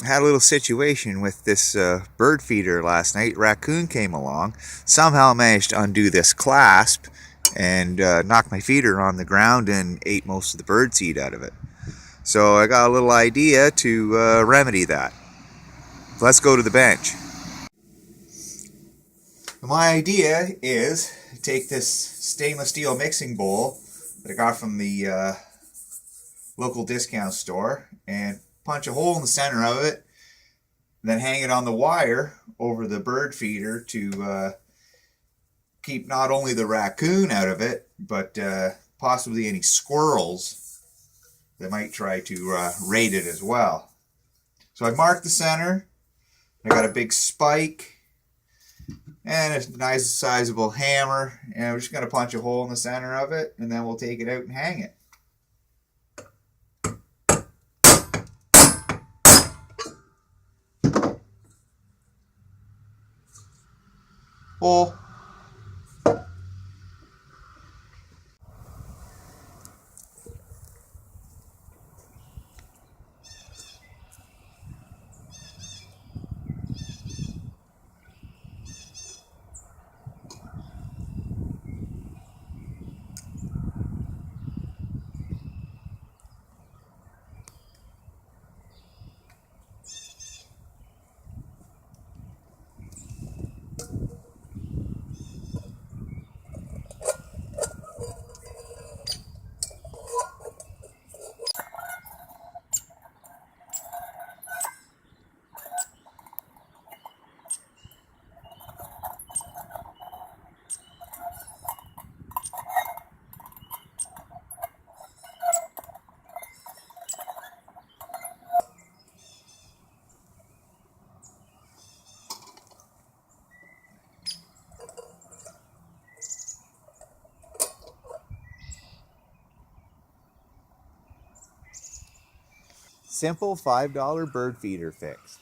had a little situation with this bird feeder last night. Raccoon came along, somehow managed to undo this clasp and knocked my feeder on the ground and ate most of the bird seed out of it. So I got a little idea to remedy that. Let's go to the bench. My idea is to take this stainless steel mixing bowl that I got from the local discount store and punch a hole in the center of it, then hang it on the wire over the bird feeder to keep not only the raccoon out of it, but possibly any squirrels that might try to raid it as well. So I marked the center. I got a big spike and a nice sizable hammer, and we're just going to punch a hole in the center of it, and then we'll take it out and hang it. Hole. Simple $5 bird feeder fix.